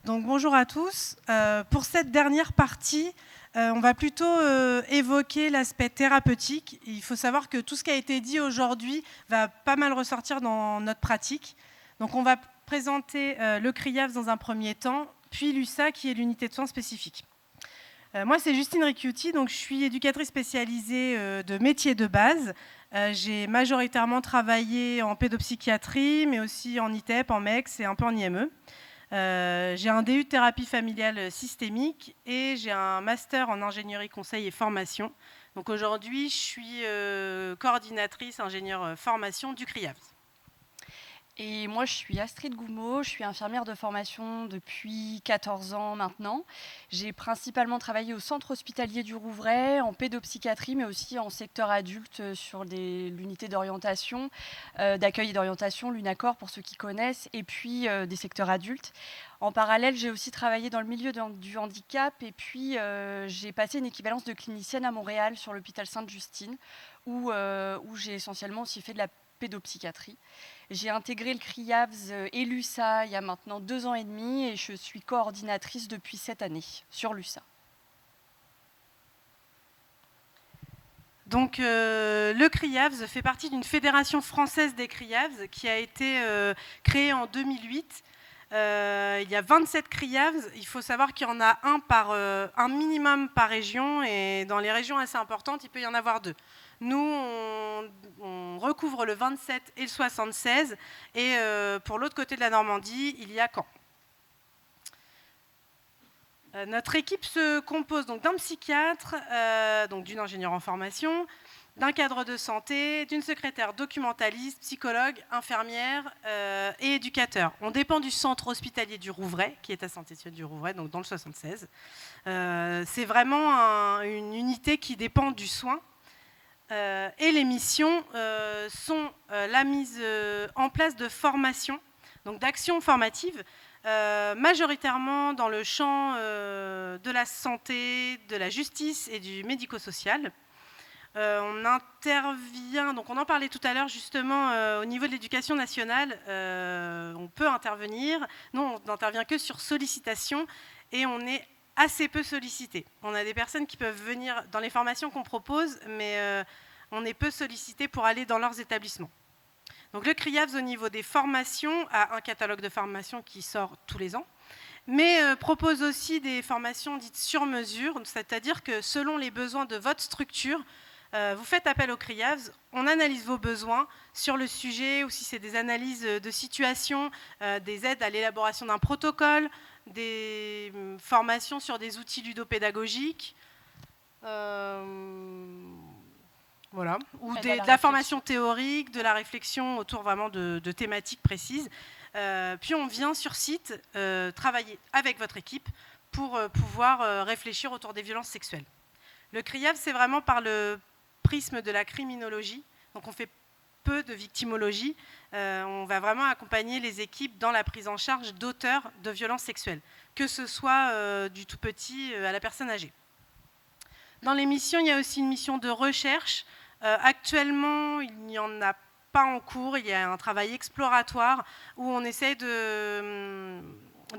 Donc bonjour à tous. Pour cette dernière partie, on va plutôt évoquer l'aspect thérapeutique. Il faut savoir que tout ce qui a été dit aujourd'hui va pas mal ressortir dans notre pratique. Donc on va présenter le CRIAVS dans un premier temps, puis l'USA qui est l'unité de soins spécifique. Moi, c'est Justine Ricciuti, donc je suis éducatrice spécialisée de métier de base. J'ai majoritairement travaillé en pédopsychiatrie, mais aussi en ITEP, en MEX et un peu en IME. J'ai un DU de thérapie familiale systémique et j'ai un master en ingénierie conseil et formation. Donc aujourd'hui, je suis coordinatrice ingénieure formation du CRIAVS. Et moi, je suis Astrid Goumeau, je suis infirmière de formation depuis 14 ans maintenant. J'ai principalement travaillé au centre hospitalier du Rouvray, en pédopsychiatrie, mais aussi en secteur adulte sur l'unité d'orientation, d'accueil et d'orientation, l'UNACOR pour ceux qui connaissent, et puis des secteurs adultes. En parallèle, j'ai aussi travaillé dans le milieu du handicap et puis j'ai passé une équivalence de clinicienne à Montréal sur l'hôpital Sainte-Justine où j'ai essentiellement aussi fait de la pédopsychiatrie. J'ai intégré le CRIAVS et l'USA il y a maintenant 2 ans et demi et je suis coordinatrice depuis cette année sur l'USA. Donc le CRIAVS fait partie d'une fédération française des CRIAVS qui a été créée en 2008. Il y a 27 CRIAVS. Il faut savoir qu'il y en a un minimum par région et dans les régions assez importantes, il peut y en avoir 2. Nous, on recouvre le 27 et le 76 et pour l'autre côté de la Normandie, il y a Caen. Notre équipe se compose donc d'un psychiatre, donc d'une ingénieure en formation, d'un cadre de santé, d'une secrétaire documentaliste, psychologue, infirmière et éducateur. On dépend du centre hospitalier du Rouvray, qui est à Saint-Étienne-du-Rouvray, donc dans le 76. C'est vraiment une unité qui dépend du soin. Et les missions sont la mise en place de formations, donc d'actions formatives, majoritairement dans le champ de la santé, de la justice et du médico-social. On intervient, donc on en parlait tout à l'heure justement au niveau de l'éducation nationale, on peut intervenir. Non, on n'intervient que sur sollicitation et on est assez peu sollicité. On a des personnes qui peuvent venir dans les formations qu'on propose, mais on est peu sollicité pour aller dans leurs établissements. Donc le CRIAVS au niveau des formations a un catalogue de formations qui sort tous les ans, mais propose aussi des formations dites sur mesure, c'est-à-dire que selon les besoins de votre structure, vous faites appel au CRIAVS, on analyse vos besoins sur le sujet, ou si c'est des analyses de situation, des aides à l'élaboration d'un protocole, des formations sur des outils ludopédagogiques, voilà, ou de la formation théorique, de la réflexion autour vraiment de thématiques précises. Puis on vient sur site travailler avec votre équipe pour pouvoir réfléchir autour des violences sexuelles. Le CRIAVS, c'est vraiment par le prisme de la criminologie, donc on fait peu de victimologie. On va vraiment accompagner les équipes dans la prise en charge d'auteurs de violences sexuelles, que ce soit du tout petit à la personne âgée. Dans les missions, il y a aussi une mission de recherche. Actuellement, il n'y en a pas en cours. Il y a un travail exploratoire où on essaie de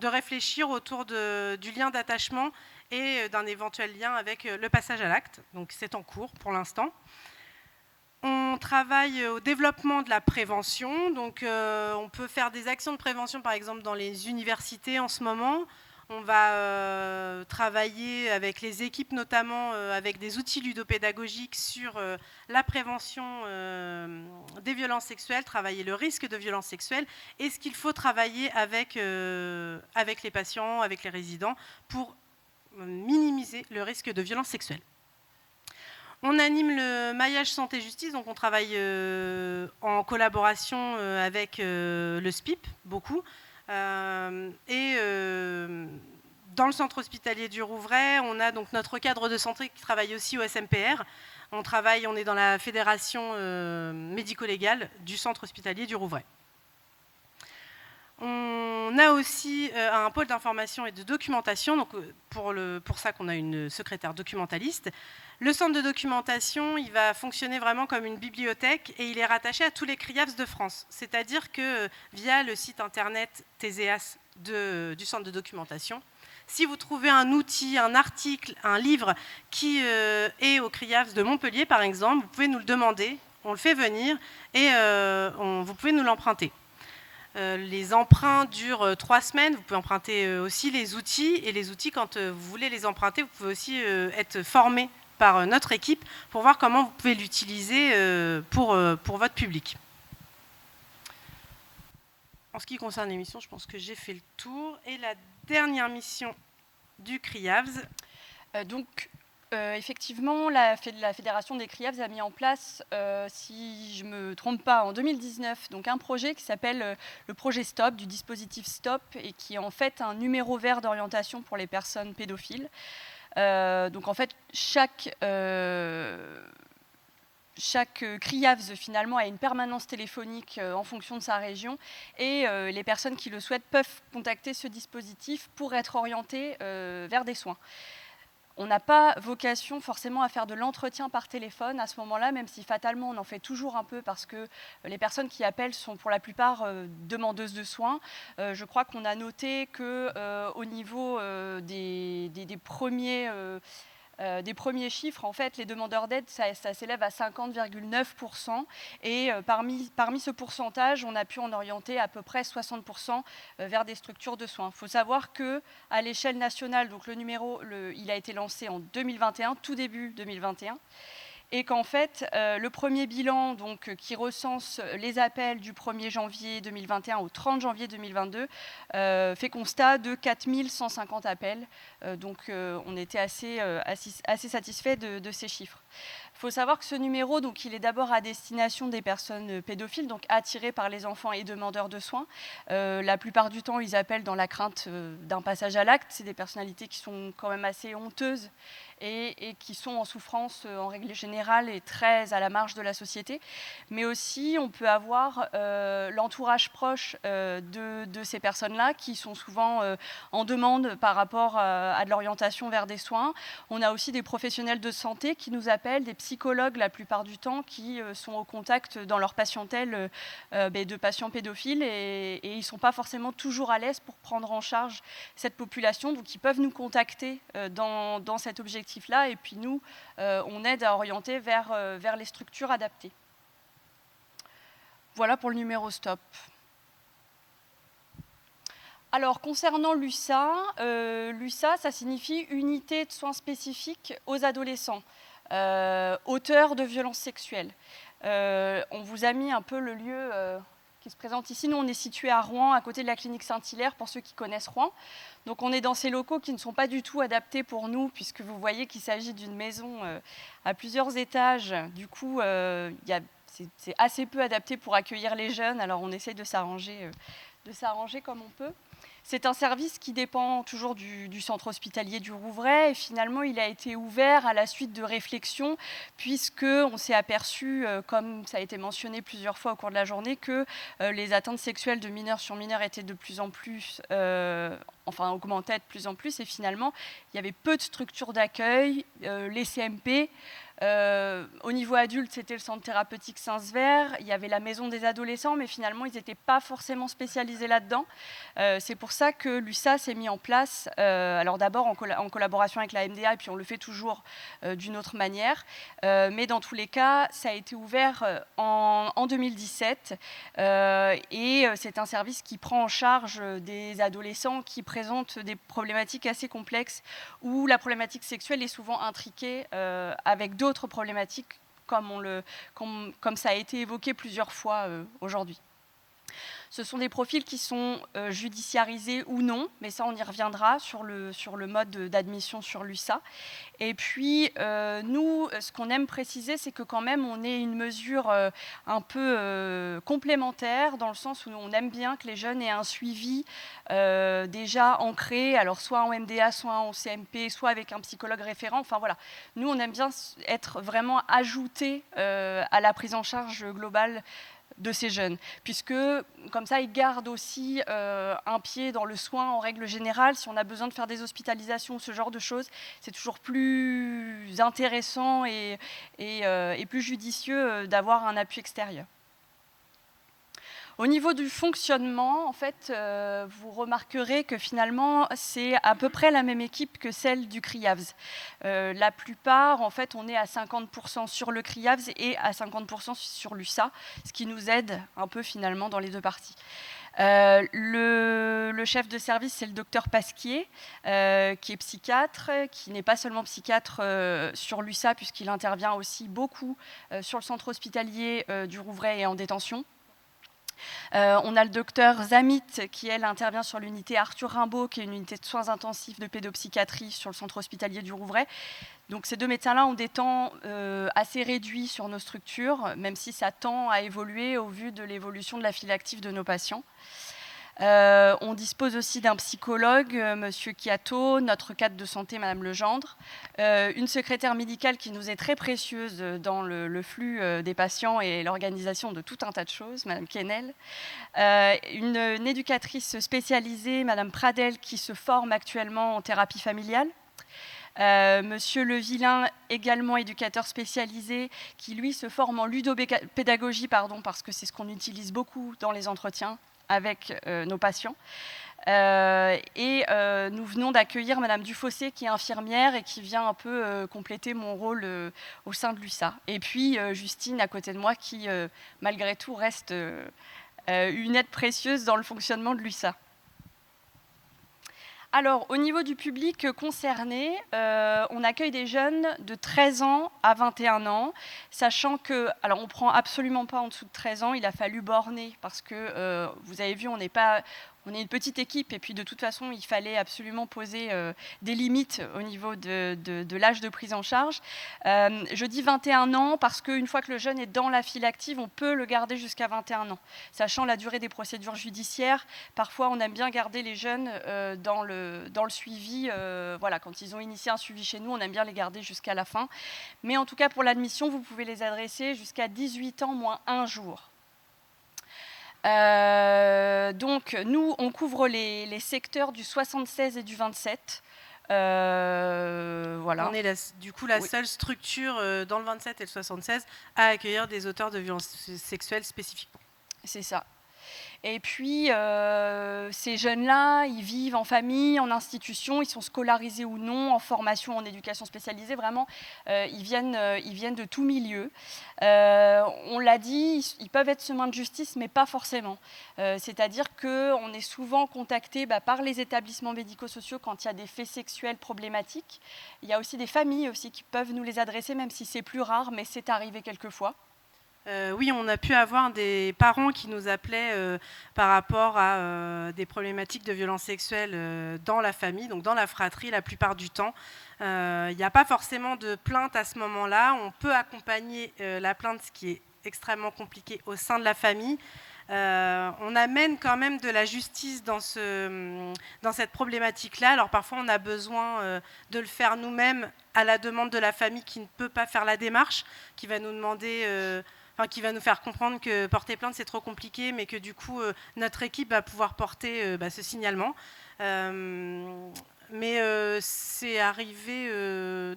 réfléchir autour du lien d'attachement et d'un éventuel lien avec le passage à l'acte. Donc c'est en cours pour l'instant. On travaille au développement de la prévention. Donc on peut faire des actions de prévention, par exemple, dans les universités en ce moment. On va travailler avec les équipes, notamment avec des outils ludopédagogiques sur la prévention des violences sexuelles, travailler le risque de violences sexuelles et ce qu'il faut travailler avec les patients, avec les résidents pour minimiser le risque de violences sexuelles. On anime le maillage santé-justice, donc on travaille en collaboration avec le SPIP, beaucoup. Et dans le centre hospitalier du Rouvray, on a donc notre cadre de santé qui travaille aussi au SMPR. On est dans la fédération médico-légale du centre hospitalier du Rouvray. On a aussi un pôle d'information et de documentation, donc pour ça qu'on a une secrétaire documentaliste. Le centre de documentation, il va fonctionner vraiment comme une bibliothèque et il est rattaché à tous les CRIAVS de France. C'est-à-dire que via le site internet TESEAS du centre de documentation. Si vous trouvez un outil, un article, un livre qui est au CRIAVS de Montpellier, par exemple, vous pouvez nous le demander, on le fait venir et vous pouvez nous l'emprunter. Les emprunts durent 3 semaines, vous pouvez emprunter aussi les outils, et les outils, quand vous voulez les emprunter, vous pouvez aussi être formé par notre équipe pour voir comment vous pouvez l'utiliser pour votre public. En ce qui concerne les missions, je pense que j'ai fait le tour. Et la dernière mission du CRIAVS. Effectivement, la Fédération des CRIAVS a mis en place, si je ne me trompe pas, en 2019, donc un projet qui s'appelle le projet STOP, du dispositif STOP, et qui est en fait un numéro vert d'orientation pour les personnes pédophiles. Donc en fait, chaque CRIAVS finalement a une permanence téléphonique en fonction de sa région, et les personnes qui le souhaitent peuvent contacter ce dispositif pour être orientées vers des soins. On n'a pas vocation forcément à faire de l'entretien par téléphone à ce moment-là, même si fatalement on en fait toujours un peu, parce que les personnes qui appellent sont pour la plupart demandeuses de soins. Je crois qu'on a noté qu'au niveau des premiers chiffres, en fait, les demandeurs d'aide, ça s'élève à 50,9%. Et parmi ce pourcentage, on a pu en orienter à peu près 60% vers des structures de soins. Il faut savoir qu'à l'échelle nationale, donc il a été lancé en 2021, tout début 2021. Et qu'en fait, le premier bilan qui recense les appels du 1er janvier 2021 au 30 janvier 2022 fait constat de 4150 appels. On était assez satisfait de ces chiffres. Il faut savoir que ce numéro, il est d'abord à destination des personnes pédophiles, donc attirées par les enfants et demandeurs de soins. La plupart du temps, ils appellent dans la crainte d'un passage à l'acte. C'est des personnalités qui sont quand même assez honteuses et qui sont en souffrance en règle générale et très à la marge de la société. Mais aussi, on peut avoir l'entourage proche de ces personnes-là qui sont souvent en demande par rapport à de l'orientation vers des soins. On a aussi des professionnels de santé qui nous appellent, des psychologues la plupart du temps, qui sont au contact dans leur patientèle de patients pédophiles, et ils ne sont pas forcément toujours à l'aise pour prendre en charge cette population. Donc ils peuvent nous contacter dans cet objectif-là, et puis nous, on aide à orienter vers les structures adaptées. Voilà pour le numéro STOP. Alors, concernant l'USA, l'USA, ça signifie Unité de soins spécifiques aux adolescents, auteurs de violences sexuelles. On vous a mis un peu le lieu qui se présente ici. Nous, on est situé à Rouen, à côté de la clinique Saint-Hilaire, pour ceux qui connaissent Rouen. Donc, on est dans ces locaux qui ne sont pas du tout adaptés pour nous, puisque vous voyez qu'il s'agit d'une maison à plusieurs étages. Du coup, c'est assez peu adapté pour accueillir les jeunes. Alors, on essaye de s'arranger comme on peut. C'est un service qui dépend toujours du centre hospitalier du Rouvray, et finalement il a été ouvert à la suite de réflexions, puisqu'on s'est aperçu, comme ça a été mentionné plusieurs fois au cours de la journée, que les atteintes sexuelles de mineurs sur mineurs étaient de plus en plus, augmentaient de plus en plus, et finalement il y avait peu de structures d'accueil, les CMP. Au niveau adulte, c'était le centre thérapeutique Saint-Sever, il y avait la maison des adolescents, mais finalement, ils n'étaient pas forcément spécialisés là-dedans. C'est pour ça que l'USA s'est mis en place, alors d'abord en collaboration avec la MDA, et puis on le fait toujours d'une autre manière. Mais dans tous les cas, ça a été ouvert en 2017, et c'est un service qui prend en charge des adolescents qui présentent des problématiques assez complexes, où la problématique sexuelle est souvent intriquée avec d'autres problématiques, comme ça a été évoqué plusieurs fois aujourd'hui. Ce sont des profils qui sont judiciarisés ou non, mais ça on y reviendra sur le mode d'admission sur l'USA. Et puis nous, ce qu'on aime préciser, c'est que quand même on ait une mesure un peu complémentaire, dans le sens où on aime bien que les jeunes aient un suivi déjà ancré, alors soit en MDA, soit en CMP, soit avec un psychologue référent. Enfin voilà, nous on aime bien être vraiment ajouté à la prise en charge globale de ces jeunes, puisque comme ça ils gardent aussi un pied dans le soin en règle générale. Si on a besoin de faire des hospitalisations ou ce genre de choses, c'est toujours plus intéressant et plus judicieux d'avoir un appui extérieur. Au niveau du fonctionnement, en fait, vous remarquerez que finalement, c'est à peu près la même équipe que celle du CRIAVS. La plupart, en fait, on est à 50% sur le CRIAVS et à 50% sur l'USA, ce qui nous aide un peu finalement dans les deux parties. Le chef de service, c'est le docteur Pasquier, qui est psychiatre, qui n'est pas seulement psychiatre sur l'USA, puisqu'il intervient aussi beaucoup sur le centre hospitalier du Rouvray et en détention. On a le docteur Zamit, qui, elle, intervient sur l'unité Arthur Rimbaud, qui est une unité de soins intensifs de pédopsychiatrie sur le centre hospitalier du Rouvray. Donc ces deux médecins-là ont des temps assez réduits sur nos structures, même si ça tend à évoluer au vu de l'évolution de la file active de nos patients. On dispose aussi d'un psychologue, Monsieur Chiato, notre cadre de santé, Madame Legendre, une secrétaire médicale qui nous est très précieuse dans le flux des patients et l'organisation de tout un tas de choses, Madame Kennel, une éducatrice spécialisée, Madame Pradel, qui se forme actuellement en thérapie familiale. Monsieur Levillain, également éducateur spécialisé, qui lui se forme en ludopédagogie, parce que c'est ce qu'on utilise beaucoup dans les entretiens avec nos patients. Nous venons d'accueillir Madame Dufossé, qui est infirmière et qui vient un peu compléter mon rôle au sein de l'USA. Et puis Justine, à côté de moi, qui malgré tout reste une aide précieuse dans le fonctionnement de l'USA. Alors, au niveau du public concerné, on accueille des jeunes de 13 ans à 21 ans, sachant que, alors on ne prend absolument pas en dessous de 13 ans, il a fallu borner, parce que, vous avez vu, on est une petite équipe, et puis de toute façon, il fallait absolument poser des limites au niveau de l'âge de prise en charge. Je dis 21 ans parce qu'une fois que le jeune est dans la file active, on peut le garder jusqu'à 21 ans. Sachant la durée des procédures judiciaires, parfois on aime bien garder les jeunes dans le suivi. Voilà, quand ils ont initié un suivi chez nous, on aime bien les garder jusqu'à la fin. Mais en tout cas, pour l'admission, vous pouvez les adresser jusqu'à 18 ans moins 1 jour. Donc, nous, on couvre les secteurs du 76 et du 27. Voilà. On est du coup la seule structure dans le 27 et le 76 à accueillir des auteurs de violences sexuelles spécifiquement. C'est ça. Et puis, ces jeunes-là, ils vivent en famille, en institution, ils sont scolarisés ou non, en formation, en éducation spécialisée. Vraiment, ils viennent de tout milieu. On l'a dit, ils peuvent être semins de justice, mais pas forcément. C'est-à-dire qu'on est souvent contacté par les établissements médico-sociaux quand il y a des faits sexuels problématiques. Il y a aussi des familles aussi qui peuvent nous les adresser, même si c'est plus rare, mais c'est arrivé quelquefois. Oui, on a pu avoir des parents qui nous appelaient par rapport à des problématiques de violences sexuelles dans la famille, donc dans la fratrie la plupart du temps. Il n'y a pas forcément de plainte à ce moment-là. On peut accompagner la plainte, ce qui est extrêmement compliqué au sein de la famille. On amène quand même de la justice dans cette problématique-là. Alors parfois, on a besoin de le faire nous-mêmes à la demande de la famille qui ne peut pas faire la démarche, qui va nous demander... qui va nous faire comprendre que porter plainte, c'est trop compliqué, mais que du coup, notre équipe va pouvoir porter ce signalement. Mais c'est arrivé...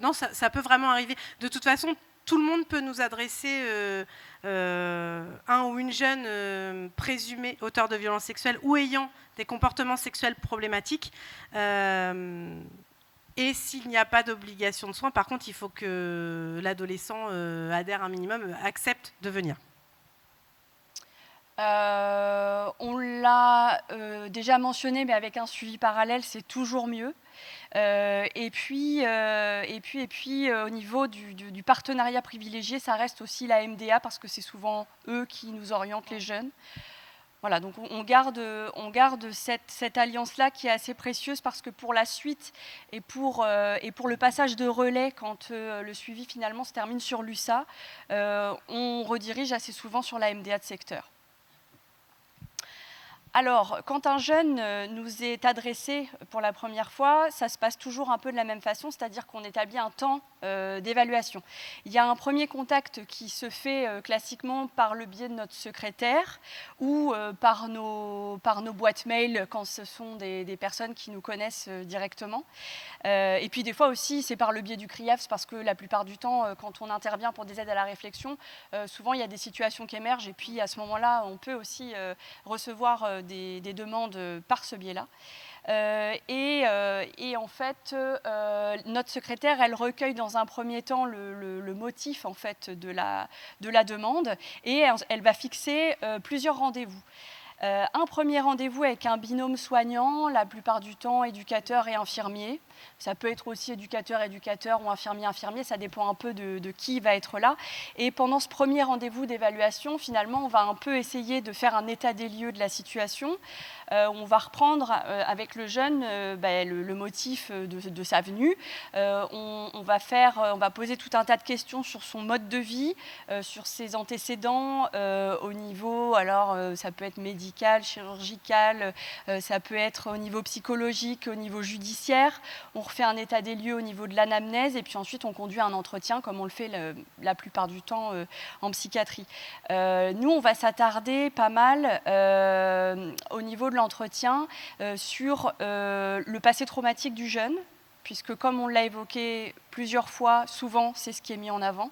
non, ça peut vraiment arriver. De toute façon, tout le monde peut nous adresser un ou une jeune présumée auteur de violences sexuelles ou ayant des comportements sexuels problématiques. Et s'il n'y a pas d'obligation de soins, par contre, il faut que l'adolescent adhère un minimum, accepte de venir. On l'a déjà mentionné, mais avec un suivi parallèle, c'est toujours mieux. Et puis, au niveau du partenariat privilégié, ça reste aussi la MDA, parce que c'est souvent eux qui nous orientent, les jeunes. Voilà, donc on garde cette alliance-là qui est assez précieuse, parce que pour la suite et pour le passage de relais, quand le suivi finalement se termine sur l'USA, on redirige assez souvent sur la MDA de secteur. Alors, quand un jeune nous est adressé pour la première fois, ça se passe toujours un peu de la même façon, c'est-à-dire qu'on établit un temps d'évaluation. Il y a un premier contact qui se fait classiquement par le biais de notre secrétaire ou par nos boîtes mail quand ce sont des personnes qui nous connaissent directement. Et puis des fois aussi, c'est par le biais du CRIAFS, parce que la plupart du temps, quand on intervient pour des aides à la réflexion, souvent il y a des situations qui émergent, et puis à ce moment-là, on peut aussi recevoir des demandes par ce biais-là. Et en fait, notre secrétaire, elle recueille dans un premier temps le motif en fait, de la demande, et elle va fixer plusieurs rendez-vous. Un premier rendez-vous avec un binôme soignant, la plupart du temps éducateur et infirmier. Ça peut être aussi éducateur-éducateur ou infirmier-infirmier, ça dépend un peu de qui va être là. Et pendant ce premier rendez-vous d'évaluation, finalement, on va un peu essayer de faire un état des lieux de la situation. On va reprendre avec le jeune le motif de sa venue. On va poser tout un tas de questions sur son mode de vie, sur ses antécédents au niveau, alors ça peut être médical, chirurgical, ça peut être au niveau psychologique, au niveau judiciaire. On refait un état des lieux au niveau de l'anamnèse, et puis ensuite on conduit un entretien comme on le fait la plupart du temps en psychiatrie. Nous, on va s'attarder pas mal au niveau de l'entretien sur le passé traumatique du jeune, puisque comme on l'a évoqué plusieurs fois, souvent c'est ce qui est mis en avant.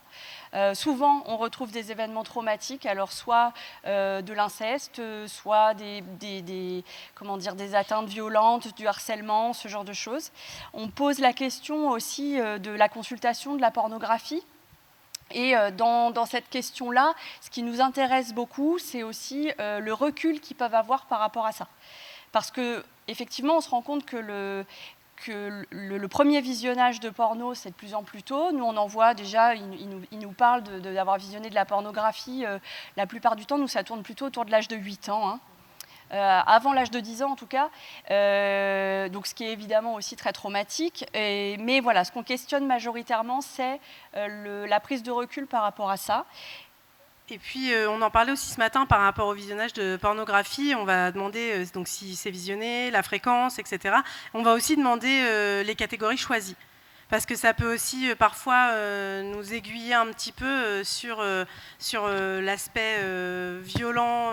Souvent on retrouve des événements traumatiques, alors soit de l'inceste, soit des atteintes violentes, du harcèlement, ce genre de choses. On pose la question aussi de la consultation de la pornographie. Et dans cette question-là, ce qui nous intéresse beaucoup, c'est aussi le recul qu'ils peuvent avoir par rapport à ça. Parce qu'effectivement, on se rend compte que le premier visionnage de porno, c'est de plus en plus tôt. Nous, on en voit déjà, ils nous parlent d'avoir visionné de la pornographie. La plupart du temps, nous, ça tourne plutôt autour de l'âge de 8 ans. Hein. Avant l'âge de 10 ans en tout cas, donc ce qui est évidemment aussi très traumatique. Mais voilà, ce qu'on questionne majoritairement, c'est la prise de recul par rapport à ça. Et puis, on en parlait aussi ce matin par rapport au visionnage de pornographie. On va demander donc, si c'est visionné, la fréquence, etc. On va aussi demander les catégories choisies. Parce que ça peut aussi parfois nous aiguiller un petit peu sur l'aspect violent,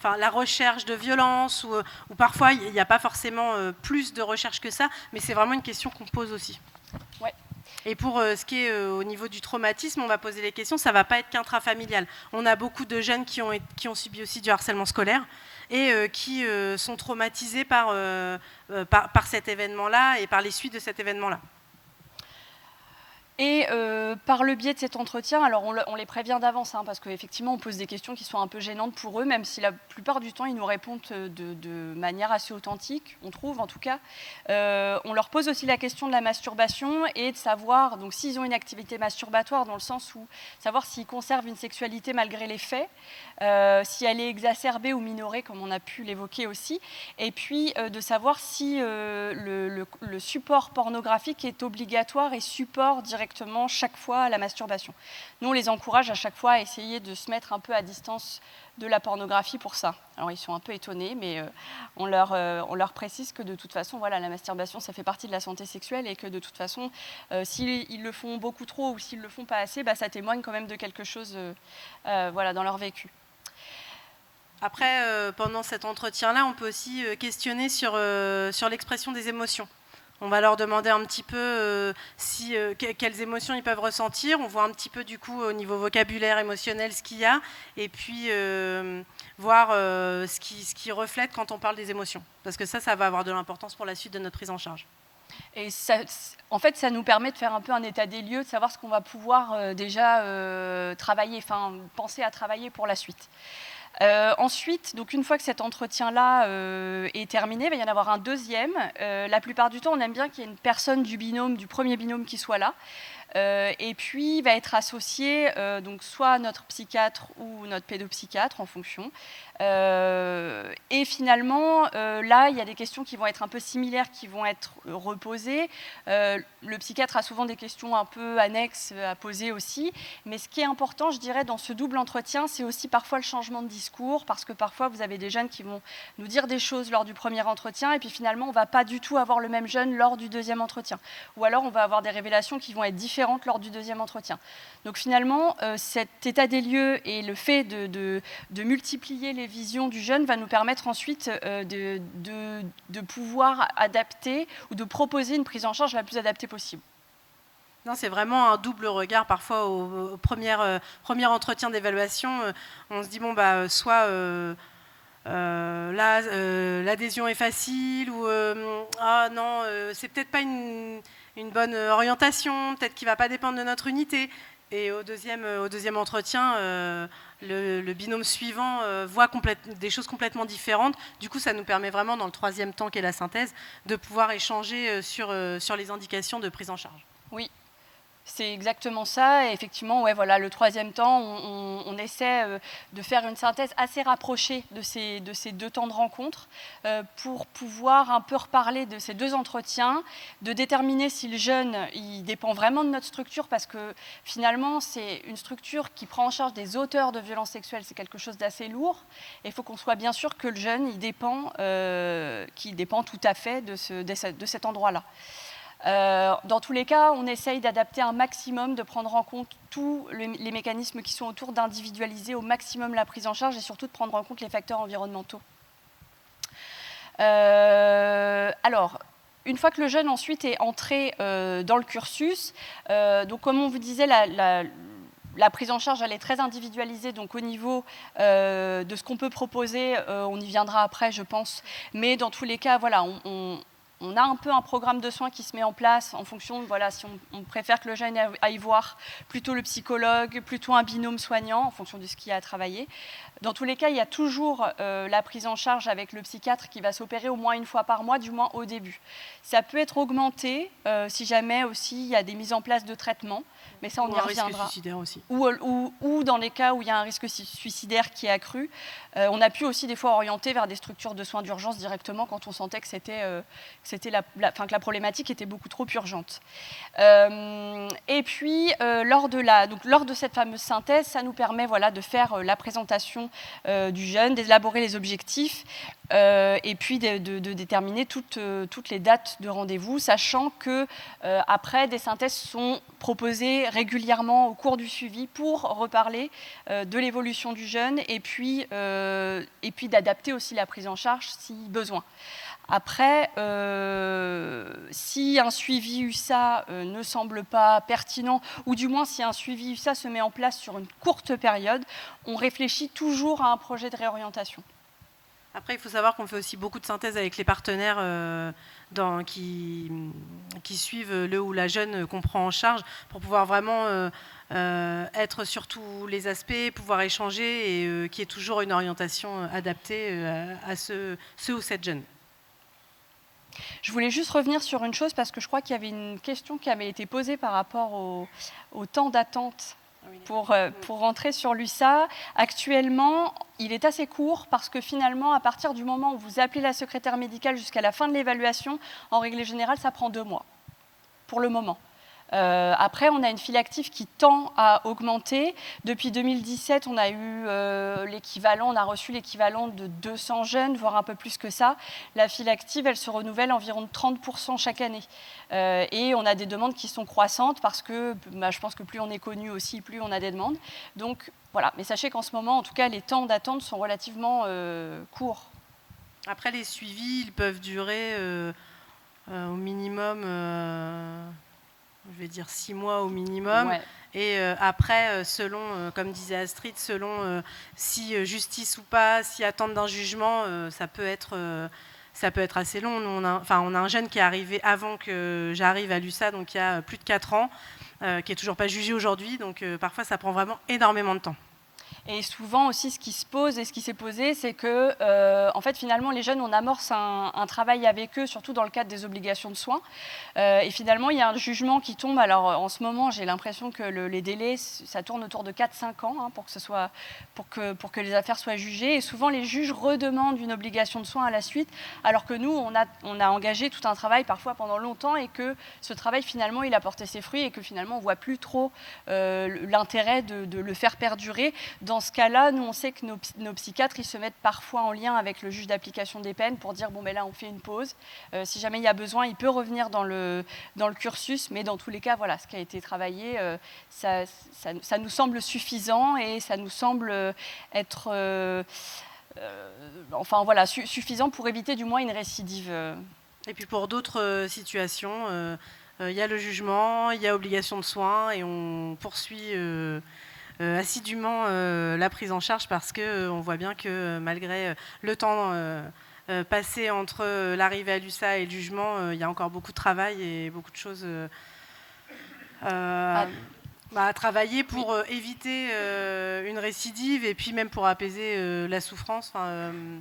la recherche de violence, ou parfois il n'y a pas forcément plus de recherche que ça, mais c'est vraiment une question qu'on pose aussi. Ouais. Et pour ce qui est au niveau du traumatisme, on va poser les questions, ça ne va pas être qu'intrafamilial. On a beaucoup de jeunes qui ont subi aussi du harcèlement scolaire et qui sont traumatisés par cet événement-là et par les suites de cet événement-là. Et par le biais de cet entretien, alors on les prévient d'avance, hein, parce qu'effectivement on pose des questions qui sont un peu gênantes pour eux, même si la plupart du temps ils nous répondent de manière assez authentique, on trouve en tout cas. On leur pose aussi la question de la masturbation et de savoir donc s'ils ont une activité masturbatoire, dans le sens où savoir s'ils conservent une sexualité malgré les faits, si elle est exacerbée ou minorée, comme on a pu l'évoquer aussi, et puis de savoir si le support pornographique est obligatoire et support directement chaque fois à la masturbation. Nous, on les encourage à chaque fois à essayer de se mettre un peu à distance de la pornographie pour ça. Alors, ils sont un peu étonnés, mais on leur précise que de toute façon, voilà, la masturbation, ça fait partie de la santé sexuelle et que de toute façon, s'ils le font beaucoup trop ou s'ils le font pas assez, ça témoigne quand même de quelque chose dans leur vécu. Après, pendant cet entretien-là, on peut aussi questionner sur l'expression des émotions. On va leur demander un petit peu quelles émotions ils peuvent ressentir. On voit un petit peu du coup au niveau vocabulaire émotionnel ce qu'il y a, et puis voir ce qui reflète quand on parle des émotions. Parce que ça va avoir de l'importance pour la suite de notre prise en charge. Et ça, en fait, ça nous permet de faire un peu un état des lieux, de savoir ce qu'on va pouvoir déjà penser à travailler pour la suite. Ensuite, donc une fois que cet entretien-là est terminé, il va y en avoir un deuxième. La plupart du temps, on aime bien qu'il y ait une personne du premier binôme qui soit là. Et puis, il va être associé donc soit notre psychiatre ou notre pédopsychiatre en fonction. Et finalement, là, il y a des questions qui vont être un peu similaires, qui vont être reposées. Le psychiatre a souvent des questions un peu annexes à poser aussi. Mais ce qui est important, je dirais, dans ce double entretien, c'est aussi parfois le changement de discours, parce que parfois, vous avez des jeunes qui vont nous dire des choses lors du premier entretien, et puis finalement, on ne va pas du tout avoir le même jeune lors du deuxième entretien. Ou alors, on va avoir des révélations qui vont être différentes lors du deuxième entretien. Donc finalement, cet état des lieux et le fait de multiplier les visions du jeune va nous permettre ensuite de pouvoir adapter ou de proposer une prise en charge la plus adaptée possible. Non, c'est vraiment un double regard. Parfois, au premier entretien d'évaluation, on se dit, bon, bah, soit là, l'adhésion est facile, ou ah non, c'est peut-être pas une bonne orientation, peut-être qu'il ne va pas dépendre de notre unité. Et au deuxième entretien, le binôme suivant voit des choses complètement différentes. Du coup, ça nous permet vraiment, dans le troisième temps qu'est la synthèse, de pouvoir échanger sur les indications de prise en charge. Oui. C'est exactement ça. Et effectivement, ouais, voilà, le troisième temps, on essaie de faire une synthèse assez rapprochée de ces 2 temps de rencontre pour pouvoir un peu reparler de ces 2 entretiens, de déterminer si le jeune il dépend vraiment de notre structure, parce que finalement, c'est une structure qui prend en charge des auteurs de violences sexuelles. C'est quelque chose d'assez lourd. Et il faut qu'on soit bien sûr que le jeune il dépend tout à fait de cet endroit-là. Dans tous les cas, on essaye d'adapter un maximum, de prendre en compte tous les mécanismes qui sont autour, d'individualiser au maximum la prise en charge et surtout de prendre en compte les facteurs environnementaux. Alors, une fois que le jeune ensuite est entré dans le cursus, donc comme on vous disait, la prise en charge, elle est très individualisée, donc au niveau de ce qu'on peut proposer, on y viendra après, je pense. Mais dans tous les cas, voilà, on a un peu un programme de soins qui se met en place en fonction, voilà, si on préfère que le jeune aille voir plutôt le psychologue, plutôt un binôme soignant, en fonction de ce qu'il y a à travailler. Dans tous les cas, il y a toujours la prise en charge avec le psychiatre qui va s'opérer au moins 1 fois par mois, du moins au début. Ça peut être augmenté si jamais aussi il y a des mises en place de traitements, mais ça on y reviendra. Risque suicidaire aussi. Ou dans les cas où il y a un risque suicidaire qui est accru, on a pu aussi des fois orienter vers des structures de soins d'urgence directement quand on sentait que la problématique était beaucoup trop urgente. Et puis, lors de cette fameuse synthèse, ça nous permet de faire la présentation du jeune, d'élaborer les objectifs et puis de déterminer toutes les dates de rendez-vous, sachant que après, des synthèses sont proposées régulièrement au cours du suivi pour reparler de l'évolution du jeune et puis d'adapter aussi la prise en charge si besoin. Après, si un suivi USA ne semble pas pertinent, ou du moins si un suivi USA se met en place sur une courte période, on réfléchit toujours à un projet de réorientation. Après, il faut savoir qu'on fait aussi beaucoup de synthèse avec les partenaires qui suivent le ou la jeune qu'on prend en charge pour pouvoir vraiment être sur tous les aspects, pouvoir échanger et qu'il y ait toujours une orientation adaptée à ceux ou cette jeune. Je voulais juste revenir sur une chose parce que je crois qu'il y avait une question qui avait été posée par rapport au temps d'attente pour rentrer sur l'USA. Actuellement, il est assez court parce que finalement, à partir du moment où vous appelez la secrétaire médicale jusqu'à la fin de l'évaluation, en règle générale, ça prend 2 mois, pour le moment. Après, on a une file active qui tend à augmenter. Depuis 2017, on a eu on a reçu l'équivalent de 200 jeunes, voire un peu plus que ça. La file active, elle se renouvelle environ de 30% chaque année. Et on a des demandes qui sont croissantes parce que je pense que plus on est connu aussi, plus on a des demandes. Donc voilà, mais sachez qu'en ce moment, en tout cas, les temps d'attente sont relativement courts. Après, les suivis, ils peuvent durer au minimum... je vais dire 6 mois au minimum. Ouais. Et après, selon, comme disait Astrid, selon si justice ou pas, si attente d'un jugement, ça peut être assez long. Nous, on a un jeune qui est arrivé avant que j'arrive à l'USA, donc il y a plus de 4 ans, qui n'est toujours pas jugé aujourd'hui. Donc parfois, ça prend vraiment énormément de temps. Et souvent aussi, ce qui se pose et ce qui s'est posé, c'est que, en fait, finalement, les jeunes, on amorce un travail avec eux, surtout dans le cadre des obligations de soins. Et finalement, il y a un jugement qui tombe. Alors, en ce moment, j'ai l'impression que les délais, ça tourne autour de 4-5 ans hein, pour que les affaires soient jugées. Et souvent, les juges redemandent une obligation de soins à la suite, alors que nous, on a engagé tout un travail, parfois pendant longtemps, et que ce travail, finalement, il a porté ses fruits et que finalement, on ne voit plus trop l'intérêt de le faire perdurer. Dans ce cas-là, nous, on sait que nos psychiatres, ils se mettent parfois en lien avec le juge d'application des peines pour dire, bon, ben là, on fait une pause. Si jamais il y a besoin, il peut revenir dans le cursus, mais dans tous les cas, voilà, ce qui a été travaillé, ça nous semble suffisant et ça nous semble être enfin, voilà, suffisant pour éviter du moins une récidive. Et puis pour d'autres situations, il y a le jugement, il y a obligation de soins et on poursuit assidûment la prise en charge parce qu'on voit bien que malgré le temps passé entre l'arrivée à l'USA et le jugement, il y a encore beaucoup de travail et beaucoup de choses à travailler pour éviter une récidive et puis même pour apaiser la souffrance.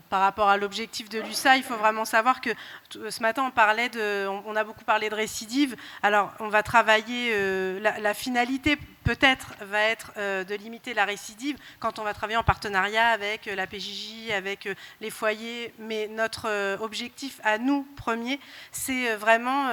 Par rapport à l'objectif de l'USA, il faut vraiment savoir que ce matin on a beaucoup parlé de récidive. Alors on va travailler, la finalité peut-être va être de limiter la récidive quand on va travailler en partenariat avec la PJJ, avec les foyers, mais notre objectif à nous premier, c'est vraiment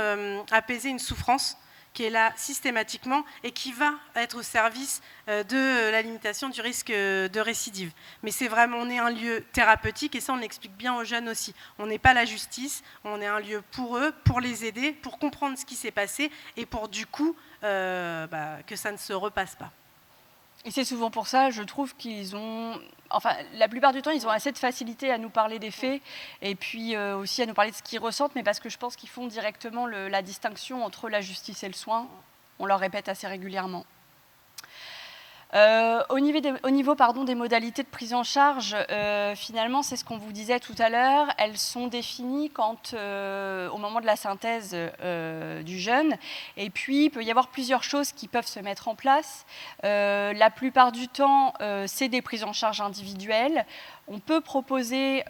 apaiser une souffrance qui est là systématiquement et qui va être au service de la limitation du risque de récidive. Mais c'est vraiment, on est un lieu thérapeutique et ça on l'explique bien aux jeunes aussi. On n'est pas la justice, on est un lieu pour eux, pour les aider, pour comprendre ce qui s'est passé et pour du coup que ça ne se repasse pas. Et c'est souvent pour ça, je trouve qu'ils ont... Enfin, la plupart du temps, ils ont assez de facilité à nous parler des faits et puis aussi à nous parler de ce qu'ils ressentent, mais parce que je pense qu'ils font directement la distinction entre la justice et le soin. On leur répète assez régulièrement. Au niveau des modalités de prise en charge, finalement, c'est ce qu'on vous disait tout à l'heure, elles sont définies au moment de la synthèse du jeune. Et puis, il peut y avoir plusieurs choses qui peuvent se mettre en place. La plupart du temps, c'est des prises en charge individuelles. On peut proposer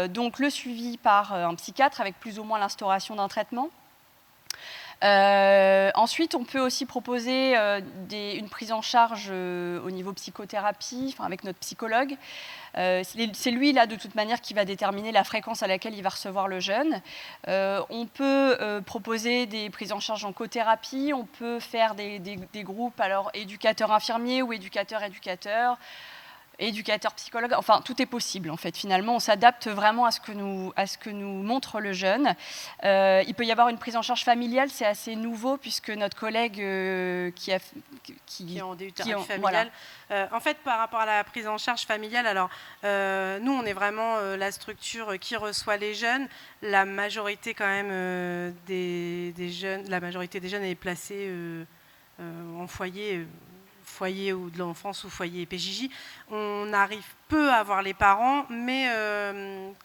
donc le suivi par un psychiatre avec plus ou moins l'instauration d'un traitement. Ensuite, on peut aussi proposer une prise en charge au niveau psychothérapie, avec notre psychologue. C'est lui, là, de toute manière, qui va déterminer la fréquence à laquelle il va recevoir le jeune. On peut proposer des prises en charge en cothérapie. On peut faire des groupes, alors éducateur-infirmier ou éducateur-éducateur. Éducateur, psychologue, enfin tout est possible en fait. Finalement, on s'adapte vraiment à ce que nous montre le jeune. Il peut y avoir une prise en charge familiale, c'est assez nouveau puisque notre collègue qui est en DU thérapie familiale. Voilà. En fait, par rapport à la prise en charge familiale, alors nous, on est vraiment la structure qui reçoit les jeunes. La majorité quand même des jeunes est placée en foyer ou de l'enfance ou foyer PJJ. On arrive peu à voir les parents, mais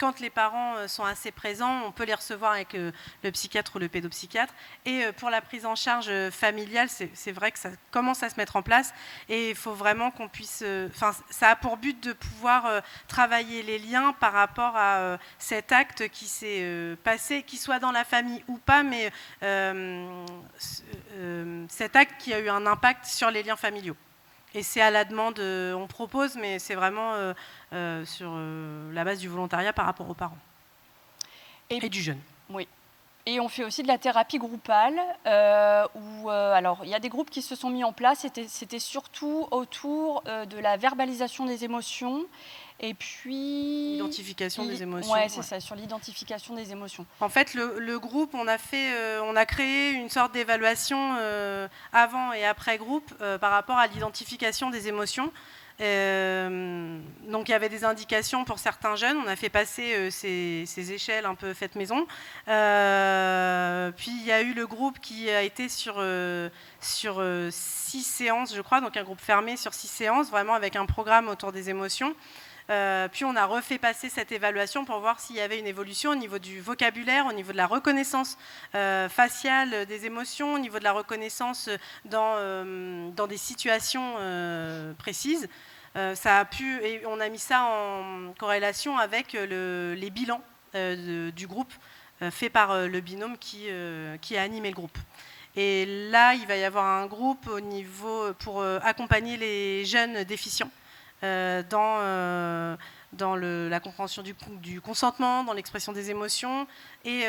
quand les parents sont assez présents, on peut les recevoir avec le psychiatre ou le pédopsychiatre. Et pour la prise en charge familiale, c'est vrai que ça commence à se mettre en place et il faut vraiment qu'on puisse... ça a pour but de pouvoir travailler les liens par rapport à cet acte qui s'est passé, qu'il soit dans la famille ou pas, mais cet acte qui a eu un impact sur les liens familiaux. Et c'est à la demande, on propose, mais c'est vraiment sur la base du volontariat par rapport aux parents et du jeune. Oui. Et on fait aussi de la thérapie groupale, alors il y a des groupes qui se sont mis en place, c'était surtout autour de la verbalisation des émotions, et puis... L'identification des émotions. Oui, c'est ça, sur l'identification des émotions. En fait, le groupe, on a créé une sorte d'évaluation avant et après groupe par rapport à l'identification des émotions. Donc il y avait des indications pour certains jeunes, on a fait passer ces échelles un peu faites maison. Puis il y a eu le groupe qui a été sur 6 séances, je crois, donc un groupe fermé sur 6 séances, vraiment avec un programme autour des émotions. Puis on a refait passer cette évaluation pour voir s'il y avait une évolution au niveau du vocabulaire, au niveau de la reconnaissance faciale des émotions, au niveau de la reconnaissance dans des situations précises. Et on a mis ça en corrélation avec les bilans du groupe fait par le binôme qui a animé le groupe. Et là, il va y avoir un groupe pour accompagner les jeunes déficients dans la compréhension du consentement, dans l'expression des émotions, et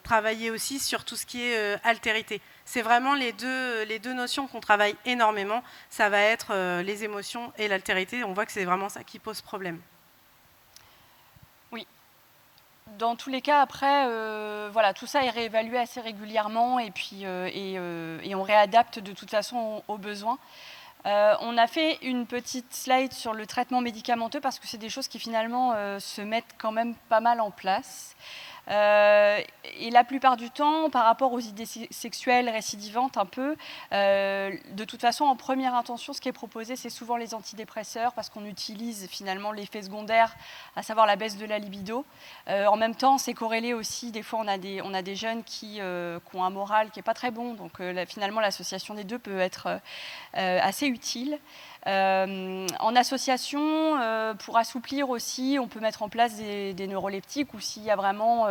travailler aussi sur tout ce qui est altérité. C'est vraiment les deux notions qu'on travaille énormément. Ça va être les émotions et l'altérité. On voit que c'est vraiment ça qui pose problème. Oui. Dans tous les cas, après, voilà, tout ça est réévalué assez régulièrement et puis et on réadapte de toute façon aux besoins. On a fait une petite slide sur le traitement médicamenteux parce que c'est des choses qui finalement se mettent quand même pas mal en place. Et la plupart du temps, par rapport aux idées sexuelles récidivantes un peu, de toute façon, en première intention, ce qui est proposé, c'est souvent les antidépresseurs parce qu'on utilise finalement l'effet secondaire, à savoir la baisse de la libido. En même temps, c'est corrélé aussi, des fois on a des jeunes qui ont un moral qui n'est pas très bon, donc finalement l'association des deux peut être assez utile. En association, pour assouplir aussi, on peut mettre en place des neuroleptiques ou s'il y a vraiment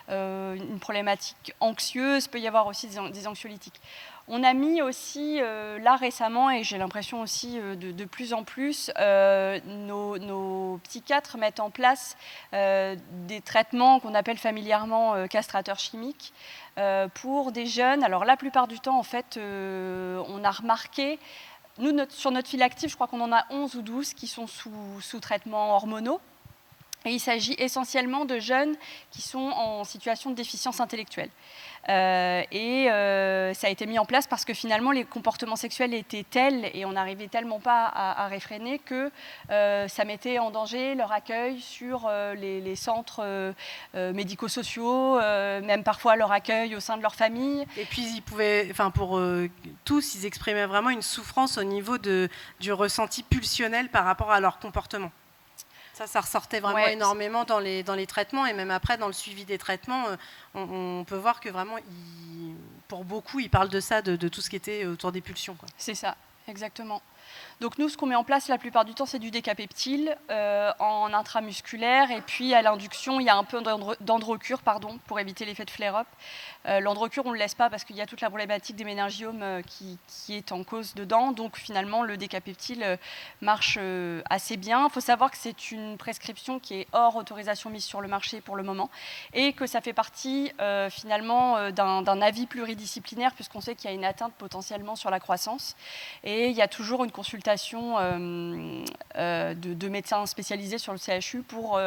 une problématique anxieuse, peut y avoir aussi des anxiolytiques. On a mis aussi, là récemment, et j'ai l'impression aussi de plus en plus, nos psychiatres mettent en place des traitements qu'on appelle familièrement castrateurs chimiques pour des jeunes. Alors la plupart du temps, en fait, on a remarqué, nous, sur notre fil actif, je crois qu'on en a 11 ou 12 qui sont sous traitement hormonaux. Et il s'agit essentiellement de jeunes qui sont en situation de déficience intellectuelle. Ça a été mis en place parce que finalement les comportements sexuels étaient tels et on n'arrivait tellement pas à réfréner que ça mettait en danger leur accueil sur les centres médico-sociaux, même parfois leur accueil au sein de leur famille. Et puis ils pouvaient, pour tous, ils exprimaient vraiment une souffrance au niveau du ressenti pulsionnel par rapport à leur comportement. Ça ressortait vraiment énormément dans les traitements et même après dans le suivi des traitements, on peut voir que vraiment, pour beaucoup, ils parlent de ça, de tout ce qui était autour des pulsions, quoi. C'est ça, exactement. Donc nous, ce qu'on met en place la plupart du temps, c'est du décapeptyle en intramusculaire et puis à l'induction, il y a un peu d'androcure, pour éviter l'effet de flare-up. L'androcure, on ne le laisse pas parce qu'il y a toute la problématique des méningiomes qui est en cause dedans. Donc finalement, le décapeptyle marche assez bien. Il faut savoir que c'est une prescription qui est hors autorisation mise sur le marché pour le moment et que ça fait partie finalement d'un avis pluridisciplinaire puisqu'on sait qu'il y a une atteinte potentiellement sur la croissance. Et il y a toujours une consultation de médecins spécialisés sur le CHU pour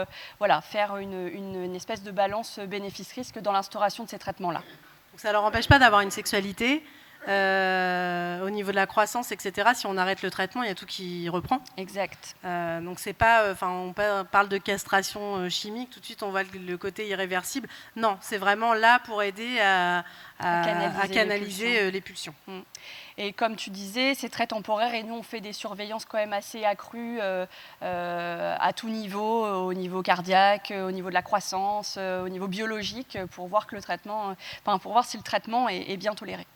faire une espèce de balance bénéfice-risque dans l'instauration de ces traitements-là. Donc ça ne leur empêche pas d'avoir une sexualité au niveau de la croissance, etc. Si on arrête le traitement, il y a tout qui reprend. Exact. Donc c'est pas, on parle de castration chimique, tout de suite on voit le côté irréversible. Non, c'est vraiment là pour aider à canaliser les pulsions. Et comme tu disais, c'est très temporaire et nous, on fait des surveillances quand même assez accrues à tout niveau, au niveau cardiaque, au niveau de la croissance, au niveau biologique, pour voir que le traitement, pour voir si le traitement est bien toléré.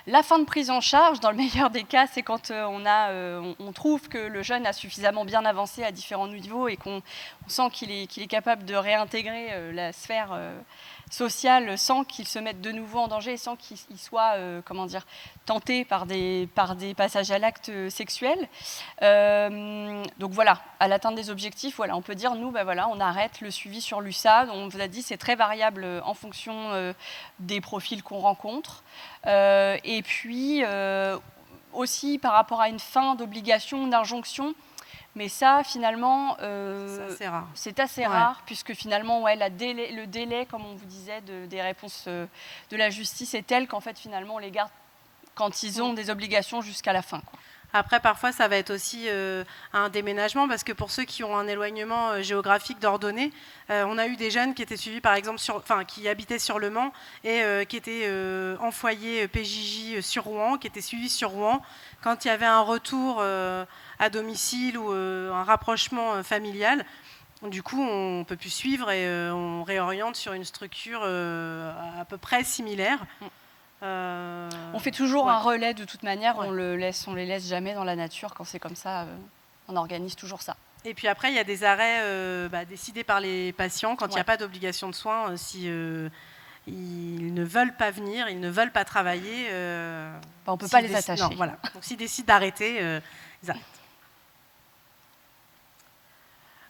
La fin de prise en charge, dans le meilleur des cas, c'est quand on trouve que le jeune a suffisamment bien avancé à différents niveaux et qu'on sent qu'il est capable de réintégrer la sphère sociale sans qu'il se mette de nouveau en danger et sans qu'il soit tenté par des passages à l'acte sexuel. Donc voilà, à l'atteinte des objectifs, on peut dire, nous, on arrête le suivi sur l'USA. On vous a dit, c'est très variable en fonction des profils qu'on rencontre. Et puis, aussi par rapport à une fin d'obligation, d'injonction, mais ça, finalement, c'est assez rare, puisque finalement, le délai, comme on vous disait, des réponses de la justice est tel qu'en fait, finalement, on les garde quand ils ont des obligations jusqu'à la fin, quoi. Après, parfois, ça va être aussi un déménagement, parce que pour ceux qui ont un éloignement géographique d'ordonnée, on a eu des jeunes qui étaient suivis, par exemple, qui habitaient sur Le Mans et qui étaient en foyer PJJ sur Rouen, qui étaient suivis sur Rouen. Quand il y avait un retour à domicile ou un rapprochement familial, du coup, on ne peut plus suivre et on réoriente sur une structure à peu près similaire. On fait toujours un relais de toute manière, on les laisse jamais dans la nature quand c'est comme ça, on organise toujours ça. Et puis après, il y a des arrêts décidés par les patients quand il n'y a pas d'obligation de soins. Si ils ne veulent pas venir, ils ne veulent pas travailler. On ne peut pas les attacher. Non, voilà. Donc s'ils décident d'arrêter, ils arrêtent.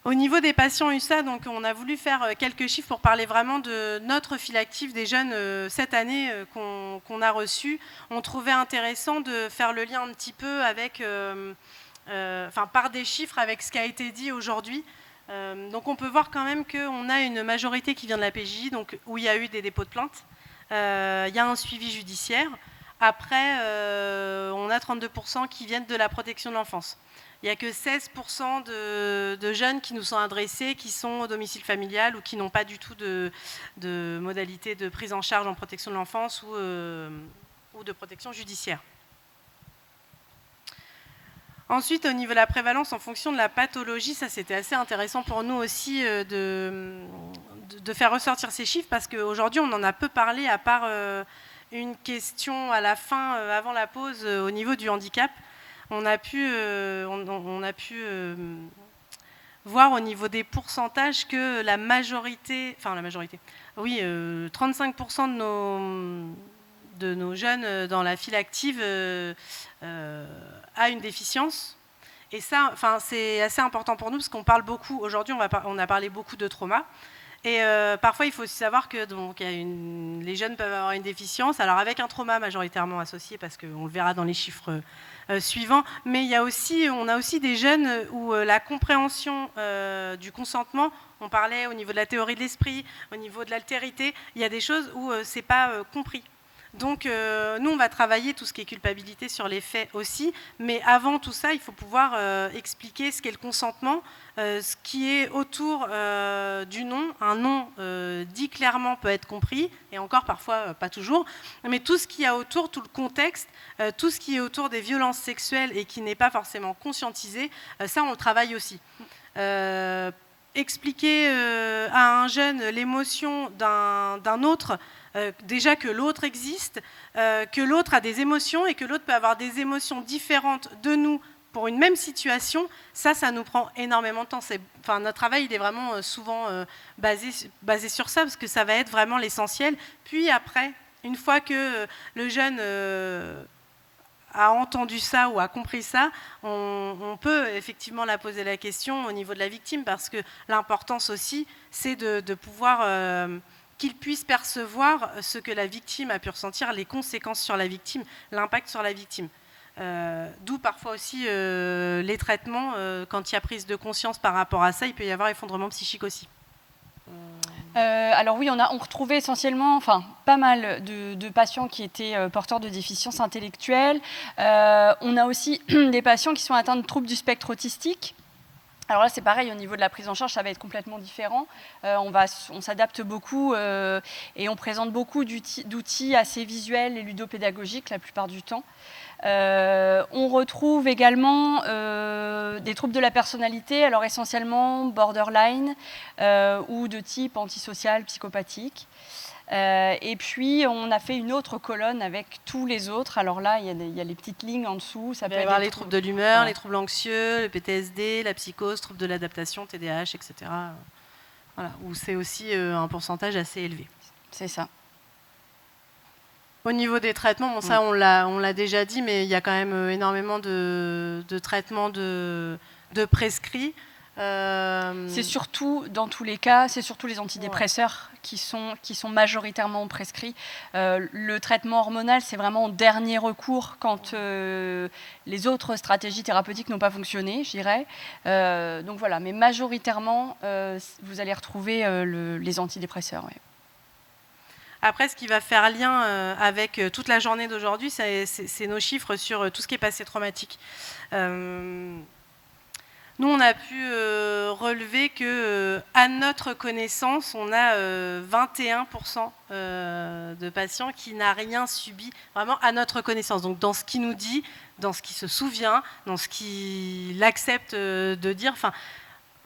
Au niveau des patients USSA, donc, on a voulu faire quelques chiffres pour parler vraiment de notre fil actif des jeunes cette année qu'on a reçu. On trouvait intéressant de faire le lien un petit peu avec, par des chiffres avec ce qui a été dit aujourd'hui. Donc on peut voir quand même qu'on a une majorité qui vient de la PJJ, donc, où il y a eu des dépôts de plainte. Il y a un suivi judiciaire. Après, on a 32% qui viennent de la protection de l'enfance. Il n'y a que 16% de jeunes qui nous sont adressés, qui sont au domicile familial ou qui n'ont pas du tout de modalité de prise en charge en protection de l'enfance ou de protection judiciaire. Ensuite, au niveau de la prévalence en fonction de la pathologie, ça c'était assez intéressant pour nous aussi de faire ressortir ces chiffres parce qu'aujourd'hui on en a peu parlé à part une question à la fin, avant la pause, au niveau du handicap. On a pu voir au niveau des pourcentages que la majorité, oui, 35% de nos jeunes dans la file active a une déficience. Et ça, c'est assez important pour nous parce qu'on parle beaucoup, aujourd'hui on a parlé beaucoup de trauma. Et parfois, il faut aussi savoir que les jeunes peuvent avoir une déficience, alors avec un trauma majoritairement associé, parce qu'on le verra dans les chiffres suivants, mais on a aussi des jeunes où la compréhension du consentement, on parlait au niveau de la théorie de l'esprit, au niveau de l'altérité, il y a des choses où ce n'est pas compris. Donc, nous, on va travailler tout ce qui est culpabilité sur les faits aussi, mais avant tout ça, il faut pouvoir expliquer ce qu'est le consentement, ce qui est autour du non. Un non dit clairement peut être compris, et encore parfois pas toujours, mais tout ce qu'il y a autour, tout le contexte, tout ce qui est autour des violences sexuelles et qui n'est pas forcément conscientisé, ça, on le travaille aussi. Expliquer à un jeune l'émotion d'un autre, déjà que l'autre existe, que l'autre a des émotions et que l'autre peut avoir des émotions différentes de nous pour une même situation, ça nous prend énormément de temps. Notre travail, il est vraiment souvent basé sur ça, parce que ça va être vraiment l'essentiel. Puis après, une fois que le jeune a entendu ça ou a compris ça, on peut effectivement la poser la question au niveau de la victime, parce que l'importance aussi, c'est de pouvoir qu'il puisse percevoir ce que la victime a pu ressentir, les conséquences sur la victime, l'impact sur la victime. D'où parfois aussi les traitements, quand il y a prise de conscience par rapport à ça, il peut y avoir effondrement psychique aussi. Alors oui, on retrouvait essentiellement, pas mal de patients qui étaient porteurs de déficiences intellectuelles. On a aussi des patients qui sont atteints de troubles du spectre autistique. Alors là, c'est pareil, au niveau de la prise en charge, ça va être complètement différent. On s'adapte beaucoup et on présente beaucoup d'outils assez visuels et ludopédagogiques la plupart du temps. On retrouve également des troubles de la personnalité, alors essentiellement borderline ou de type antisocial, psychopathique. Et puis, on a fait une autre colonne avec tous les autres. Alors là, il y a les petites lignes en dessous. Ça peut y avoir les troubles de l'humeur, les troubles anxieux, le PTSD, la psychose, troubles de l'adaptation, TDAH, etc. Voilà, où c'est aussi un pourcentage assez élevé. C'est ça. Au niveau des traitements, ça, on l'a déjà dit, mais il y a quand même énormément de traitements de prescrits. C'est surtout, dans tous les cas, c'est surtout les antidépresseurs qui sont majoritairement prescrits. Le traitement hormonal, c'est vraiment en dernier recours quand les autres stratégies thérapeutiques n'ont pas fonctionné, je dirais. Donc voilà, mais majoritairement, vous allez retrouver les antidépresseurs. Ouais. Après, ce qui va faire lien avec toute la journée d'aujourd'hui, c'est nos chiffres sur tout ce qui est passé traumatique. Nous, on a pu relever qu'à notre connaissance, on a 21% de patients qui n'ont rien subi, vraiment à notre connaissance. Donc, dans ce qu'il nous dit, dans ce qu'il se souvient, dans ce qu'il accepte de dire,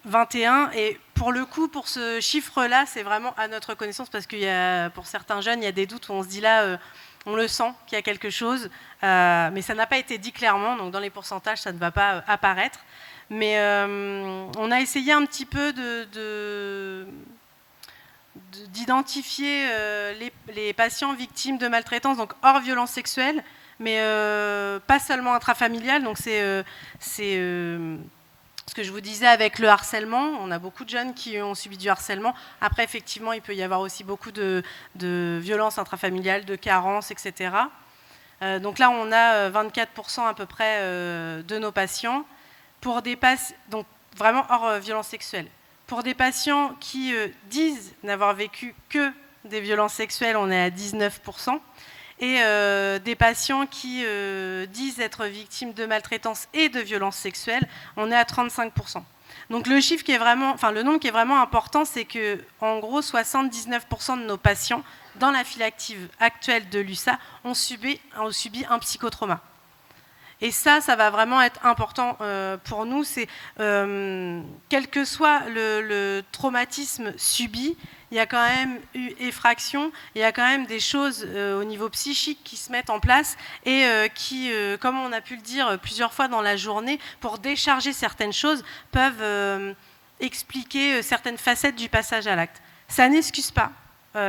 21. Et pour le coup, pour ce chiffre-là, c'est vraiment à notre connaissance, parce qu'il y a, pour certains jeunes, il y a des doutes où on se dit là, On le sent qu'il y a quelque chose, mais ça n'a pas été dit clairement, donc dans les pourcentages, ça ne va pas apparaître. Mais on a essayé un petit peu d'identifier les patients victimes de maltraitance, donc hors violence sexuelle, mais pas seulement intrafamiliale. Donc c'est ce que je vous disais avec le harcèlement. On a beaucoup de jeunes qui ont subi du harcèlement. Après, effectivement, il peut y avoir aussi beaucoup de violences intrafamiliales, de carences, etc. Donc là, on a 24% à peu près de nos patients, pour des donc vraiment hors violence sexuelle. Pour des patients qui disent n'avoir vécu que des violences sexuelles, on est à 19%. Et des patients qui disent être victimes de maltraitance et de violences sexuelles, on est à 35%. Donc le chiffre qui est vraiment, enfin le nombre qui est vraiment important, c'est que en gros 79% de nos patients dans la file active actuelle de l'USA ont subi un psychotrauma. Et ça va vraiment être important pour nous. C'est quel que soit le traumatisme subi, il y a quand même eu effraction, il y a quand même des choses au niveau psychique qui se mettent en place et qui, comme on a pu le dire plusieurs fois dans la journée, pour décharger certaines choses, peuvent expliquer certaines facettes du passage à l'acte. Ça n'excuse pas.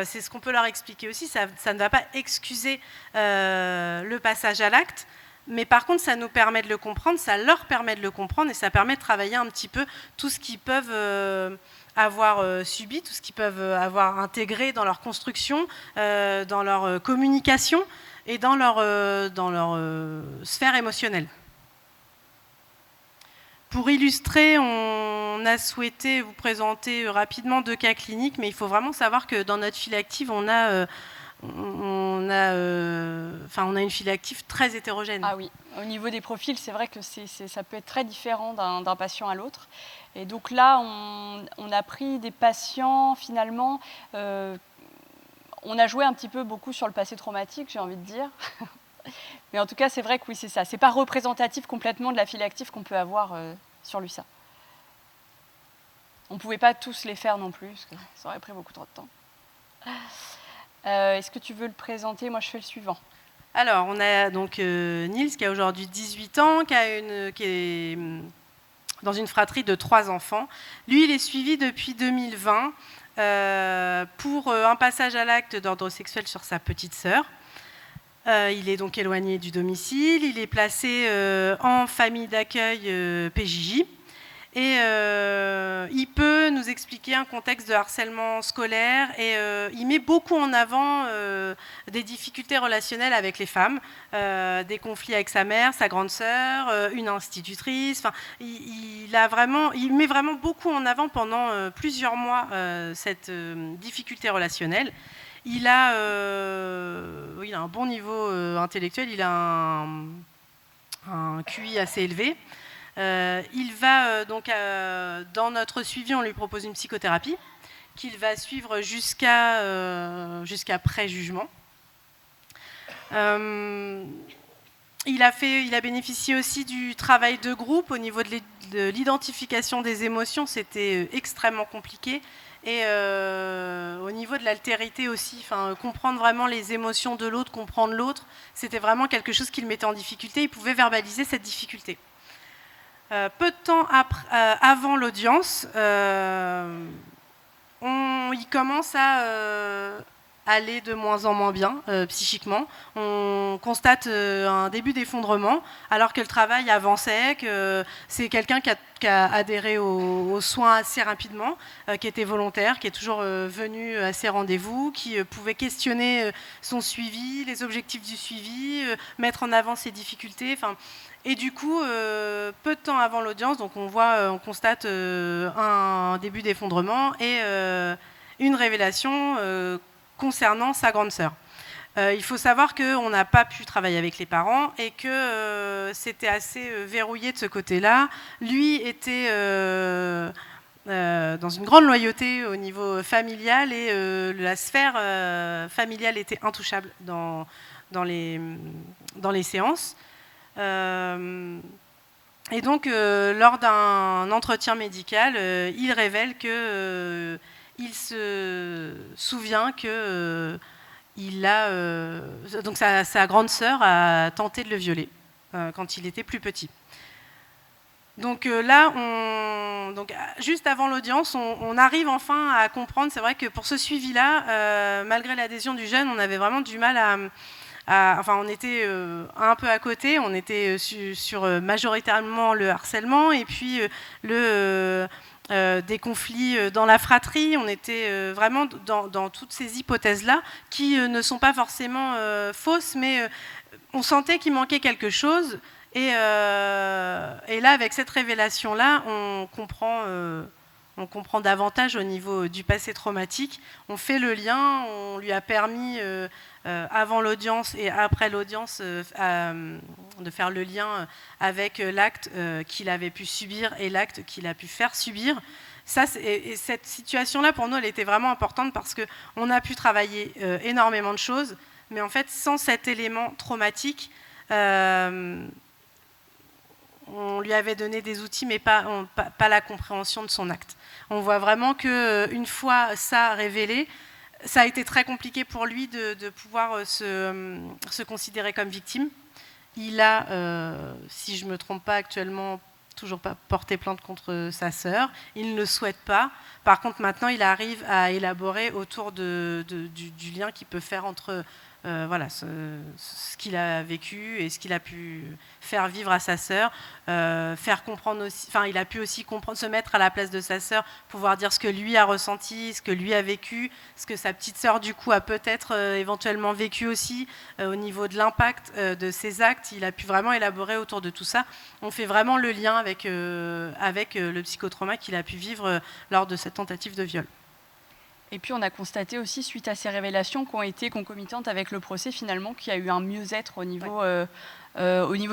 C'est ce qu'on peut leur expliquer aussi. Ça ne va pas excuser le passage à l'acte. Mais par contre, ça nous permet de le comprendre, ça leur permet de le comprendre et ça permet de travailler un petit peu tout ce qu'ils peuvent avoir subi, tout ce qu'ils peuvent avoir intégré dans leur construction, dans leur communication et dans leur sphère émotionnelle. Pour illustrer, on a souhaité vous présenter rapidement 2 cas cliniques, mais il faut vraiment savoir que dans notre file active, on a une file active très hétérogène. Ah oui, au niveau des profils, c'est vrai que ça peut être très différent d'un patient à l'autre. Et donc là, on a pris des patients, finalement, on a joué un petit peu beaucoup sur le passé traumatique, j'ai envie de dire. Mais en tout cas, c'est vrai que oui, c'est ça. C'est pas représentatif complètement de la file active qu'on peut avoir sur l'USA. On ne pouvait pas tous les faire non plus, parce que ça aurait pris beaucoup trop de temps. Est-ce que tu veux le présenter? Moi, je fais le suivant. Alors, on a donc Nils, qui a aujourd'hui 18 ans, qui est dans une fratrie de 3 enfants. Lui, il est suivi depuis 2020 pour un passage à l'acte d'ordre sexuel sur sa petite sœur. Il est donc éloigné du domicile. Il est placé en famille d'accueil PJJ. Et il peut nous expliquer un contexte de harcèlement scolaire et il met beaucoup en avant des difficultés relationnelles avec les femmes, des conflits avec sa mère, sa grande sœur, une institutrice. Enfin, il met vraiment beaucoup en avant pendant plusieurs mois cette difficulté relationnelle. Il a un bon niveau intellectuel, il a un QI assez élevé. Il va donc dans notre suivi, on lui propose une psychothérapie qu'il va suivre jusqu'à pré-jugement. Il a bénéficié aussi du travail de groupe au niveau de l'identification des émotions. C'était extrêmement compliqué. Et au niveau de l'altérité aussi, comprendre vraiment les émotions de l'autre, comprendre l'autre, c'était vraiment quelque chose qui le mettait en difficulté. Il pouvait verbaliser cette difficulté. Peu de temps avant l'audience, il commence à aller de moins en moins bien psychiquement. On constate un début d'effondrement alors que le travail avançait, que c'est quelqu'un qui a adhéré aux soins assez rapidement, qui était volontaire, qui est toujours venu à ses rendez-vous, qui pouvait questionner son suivi, les objectifs du suivi, mettre en avant ses difficultés. Et du coup, peu de temps avant l'audience, donc on constate un début d'effondrement et une révélation concernant sa grande sœur. Il faut savoir qu'on n'a pas pu travailler avec les parents et que c'était assez verrouillé de ce côté-là. Lui était dans une grande loyauté au niveau familial et la sphère familiale était intouchable dans les séances. Et donc, lors d'un entretien médical, il révèle qu'il se souvient qu'il donc sa grande sœur a tenté de le violer quand il était plus petit. Donc là, juste avant l'audience, on arrive enfin à comprendre. C'est vrai que pour ce suivi-là, malgré l'adhésion du jeune, on avait vraiment du mal enfin, on était un peu à côté. On était sur majoritairement le harcèlement et puis des conflits dans la fratrie. On était vraiment dans toutes ces hypothèses-là qui ne sont pas forcément fausses, mais on sentait qu'il manquait quelque chose. Et là, avec cette révélation-là, on comprend davantage au niveau du passé traumatique. On fait le lien, on lui a permis, avant l'audience et après l'audience, de faire le lien avec l'acte qu'il avait pu subir et l'acte qu'il a pu faire subir. Et cette situation-là, pour nous, elle était vraiment importante parce qu'on a pu travailler énormément de choses, mais en fait, sans cet élément traumatique, on lui avait donné des outils, mais pas la compréhension de son acte. On voit vraiment qu'une fois ça révélé, ça a été très compliqué pour lui de pouvoir se considérer comme victime. Il a, si je ne me trompe pas actuellement, toujours pas porté plainte contre sa sœur. Il ne le souhaite pas. Par contre, maintenant, il arrive à élaborer autour du lien qu'il peut faire entre voilà, ce qu'il a vécu et ce qu'il a pu faire vivre à sa sœur, faire comprendre aussi, enfin, il a pu aussi comprendre, se mettre à la place de sa sœur, pouvoir dire ce que lui a ressenti, ce que lui a vécu, ce que sa petite sœur du coup a peut-être éventuellement vécu aussi au niveau de l'impact de ses actes. Il a pu vraiment élaborer autour de tout ça. On fait vraiment le lien avec le psychotrauma qu'il a pu vivre lors de cette tentative de viol. Et puis on a constaté aussi, suite à ces révélations qui ont été concomitantes avec le procès, finalement, qu'il y a eu un mieux-être au niveau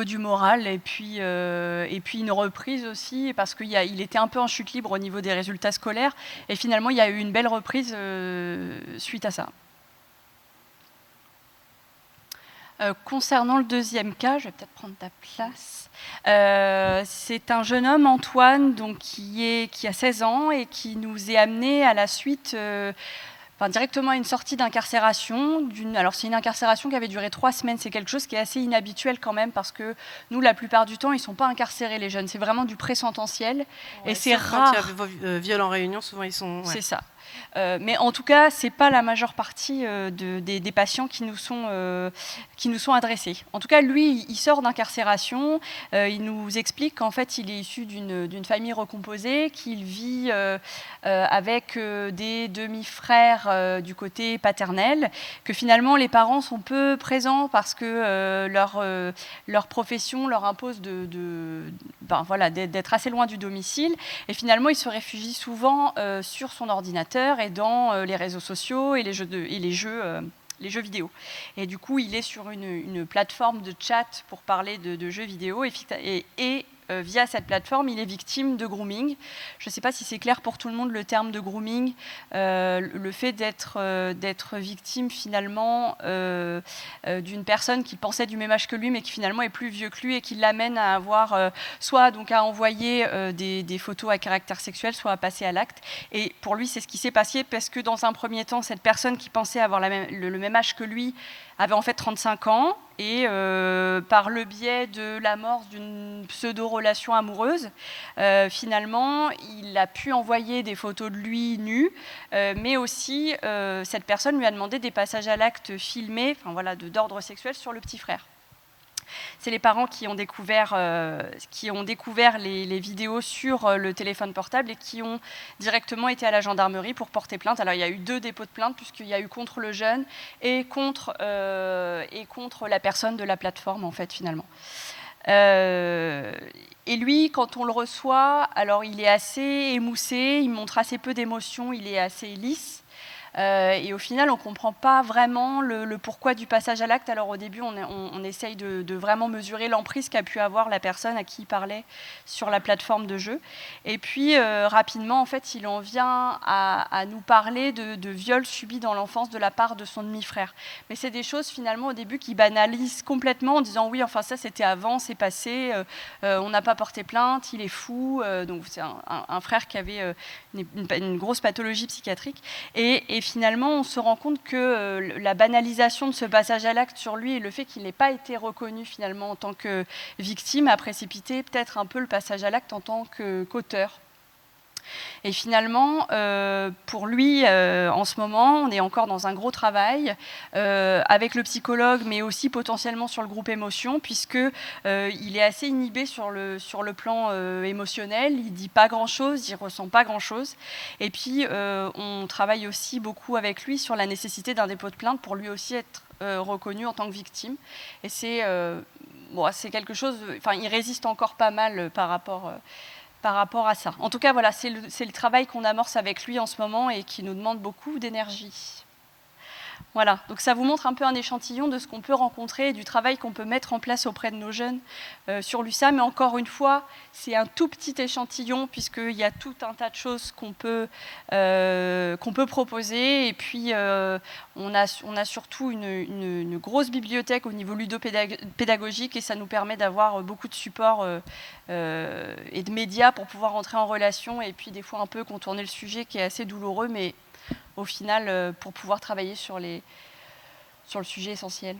du moral, et puis une reprise aussi, parce qu'il était un peu en chute libre au niveau des résultats scolaires, et finalement il y a eu une belle reprise suite à ça. Concernant le deuxième cas, je vais peut-être prendre ta place. C'est un jeune homme, Antoine, donc, qui a 16 ans et qui nous est amené à la suite directement à une sortie d'incarcération. Alors c'est une incarcération qui avait duré 3 semaines. C'est quelque chose qui est assez inhabituel quand même, parce que nous, la plupart du temps, ils ne sont pas incarcérés, les jeunes. C'est vraiment du présententiel. Ouais, et c'est rare. Quand il y a viol en réunion, souvent ils sont... Ouais. C'est ça. Mais en tout cas, ce n'est pas la majeure partie des patients qui nous sont adressés. En tout cas, lui, il sort d'incarcération. Il nous explique qu'en fait, il est issu d'une famille recomposée, qu'il vit avec des demi-frères du côté paternel, que finalement, les parents sont peu présents parce que leur profession leur impose d'être assez loin du domicile. Et finalement, il se réfugie souvent sur son ordinateur et dans les réseaux sociaux et les jeux vidéo. Et du coup, il est sur une plateforme de chat pour parler de jeux vidéo et via cette plateforme, il est victime de grooming. Je ne sais pas si c'est clair pour tout le monde le terme de grooming, le fait d'être victime finalement d'une personne qui pensait du même âge que lui, mais qui finalement est plus vieux que lui et qui l'amène à avoir soit donc à envoyer des photos à caractère sexuel, soit à passer à l'acte. Et pour lui, c'est ce qui s'est passé, parce que dans un premier temps, cette personne qui pensait avoir le même âge que lui avait en fait 35 ans, et par le biais de l'amorce d'une pseudo-relation amoureuse, finalement, il a pu envoyer des photos de lui nu, mais aussi cette personne lui a demandé des passages à l'acte filmés, d'ordre sexuel, sur le petit frère. C'est les parents qui ont découvert les vidéos sur le téléphone portable et qui ont directement été à la gendarmerie pour porter plainte. Alors il y a eu 2 dépôts de plainte, puisqu'il y a eu contre le jeune et contre la personne de la plateforme, en fait, finalement. Et lui, quand on le reçoit, alors il est assez émoussé, il montre assez peu d'émotion, il est assez lisse. Et au final, on ne comprend pas vraiment le pourquoi du passage à l'acte. Alors au début, on essaye de vraiment mesurer l'emprise qu'a pu avoir la personne à qui il parlait sur la plateforme de jeu. Et puis rapidement, en fait, il en vient à nous parler de viols subis dans l'enfance de la part de son demi-frère. Mais c'est des choses finalement au début qui banalisent complètement en disant oui, enfin ça c'était avant, c'est passé, on n'a pas porté plainte, il est fou. Donc c'est un frère qui avait une grosse pathologie psychiatrique. Et finalement, on se rend compte que la banalisation de ce passage à l'acte sur lui et le fait qu'il n'ait pas été reconnu finalement en tant que victime a précipité peut-être un peu le passage à l'acte en tant qu'auteur. Et finalement, pour lui, en ce moment, on est encore dans un gros travail avec le psychologue, mais aussi potentiellement sur le groupe émotion, puisqu'il est assez inhibé sur le plan émotionnel. Il ne dit pas grand-chose, il ne ressent pas grand-chose. Et puis, on travaille aussi beaucoup avec lui sur la nécessité d'un dépôt de plainte pour lui aussi être reconnu en tant que victime. Et c'est quelque chose... Enfin, il résiste encore pas mal par rapport à ça. En tout cas, voilà, c'est le travail qu'on amorce avec lui en ce moment et qui nous demande beaucoup d'énergie. Voilà, donc ça vous montre un peu un échantillon de ce qu'on peut rencontrer et du travail qu'on peut mettre en place auprès de nos jeunes sur l'USA. Mais encore une fois, c'est un tout petit échantillon puisqu'il y a tout un tas de choses qu'on peut proposer. Et puis, on a surtout une grosse bibliothèque au niveau ludopédagogique et ça nous permet d'avoir beaucoup de supports et de médias pour pouvoir entrer en relation et puis des fois un peu contourner le sujet qui est assez douloureux, mais au final, pour pouvoir travailler sur le sujet essentiel.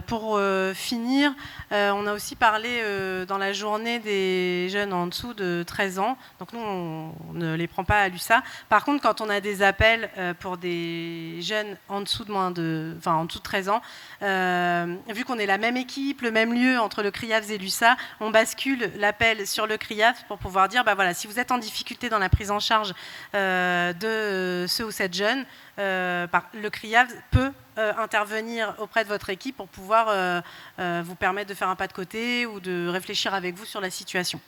Pour finir, on a aussi parlé dans la journée des jeunes en dessous de 13 ans. Donc nous, on ne les prend pas à l'USA. Par contre, quand on a des appels pour des jeunes en dessous de 13 ans, vu qu'on est la même équipe, le même lieu entre le CRIAFS et l'USA, on bascule l'appel sur le CRIAFS pour pouvoir dire, voilà, si vous êtes en difficulté dans la prise en charge de ce ou cette jeune, le CRIAFS peut intervenir auprès de votre équipe pour pouvoir vous permettre de faire un pas de côté ou de réfléchir avec vous sur la situation.